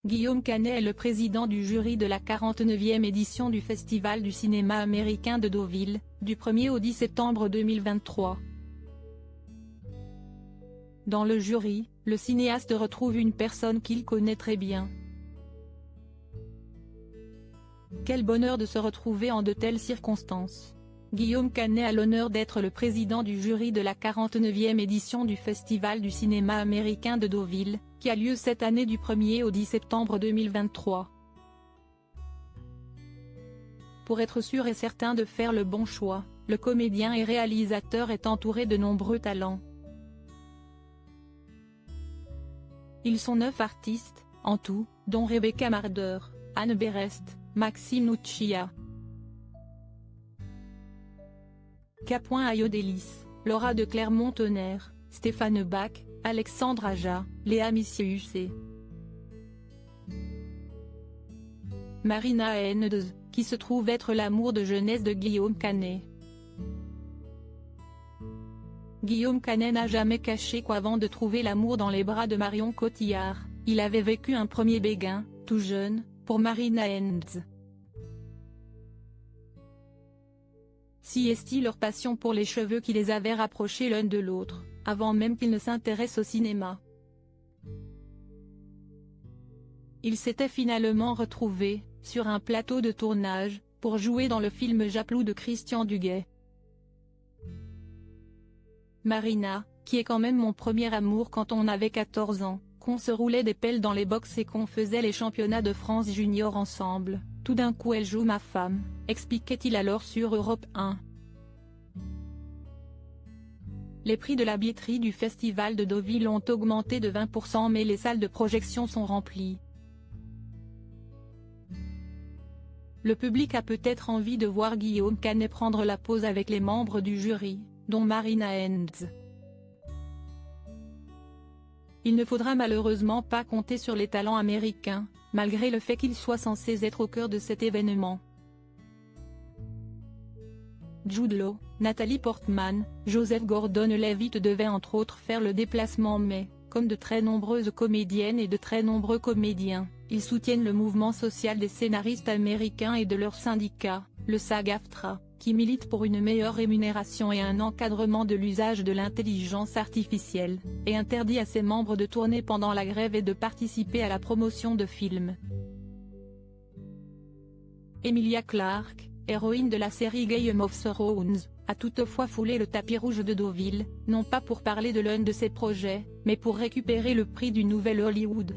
Guillaume Canet est le président du jury de la 49e édition du Festival du cinéma américain de Deauville, du 1er au 10 septembre 2023. Dans le jury, le cinéaste retrouve une personne qu'il connaît très bien. Quel bonheur de se retrouver en de telles circonstances. Guillaume Canet a l'honneur d'être le président du jury de la 49e édition du Festival du cinéma américain de Deauville, qui a lieu cette année du 1er au 10 septembre 2023. Pour être sûr et certain de faire le bon choix, le comédien et réalisateur est entouré de nombreux talents. Ils sont 9 artistes, en tout, dont Rebecca Marder, Anne Berest, Maxime Nuccia, K. Ayodelis, Laura de Clermont-Tonnerre, Stéphane Bach, Alexandre Aja, Léa Missius, Marina Hennedz, qui se trouve être l'amour de jeunesse de Guillaume Canet. Guillaume Canet n'a jamais caché qu'avant de trouver l'amour dans les bras de Marion Cotillard, il avait vécu un premier béguin, tout jeune, pour Marina Hennedz. Si est-il leur passion pour les cheveux qui les avait rapprochés l'un de l'autre, avant même qu'ils ne s'intéressent au cinéma. Ils s'étaient finalement retrouvés, sur un plateau de tournage, pour jouer dans le film Japlou de Christian Duguay. Marina, qui est quand même mon premier amour quand on avait 14 ans, qu'on se roulait des pelles dans les box et qu'on faisait les championnats de France junior ensemble, tout d'un coup elle joue ma femme, expliquait-il alors sur Europe 1. Les prix de la billetterie du Festival de Deauville ont augmenté de 20% mais les salles de projection sont remplies. Le public a peut-être envie de voir Guillaume Canet prendre la pose avec les membres du jury, dont Marina Hennedz. Il ne faudra malheureusement pas compter sur les talents américains, malgré le fait qu'ils soient censés être au cœur de cet événement. Jude Law, Nathalie Portman, Joseph Gordon-Levitt devaient entre autres faire le déplacement mais, comme de très nombreuses comédiennes et de très nombreux comédiens, ils soutiennent le mouvement social des scénaristes américains et de leur syndicat, le SAG-AFTRA, qui milite pour une meilleure rémunération et un encadrement de l'usage de l'intelligence artificielle, et interdit à ses membres de tourner pendant la grève et de participer à la promotion de films. Emilia Clarke, héroïne de la série Game of Thrones, a toutefois foulé le tapis rouge de Deauville, non pas pour parler de l'un de ses projets, mais pour récupérer le prix du Nouvel Hollywood.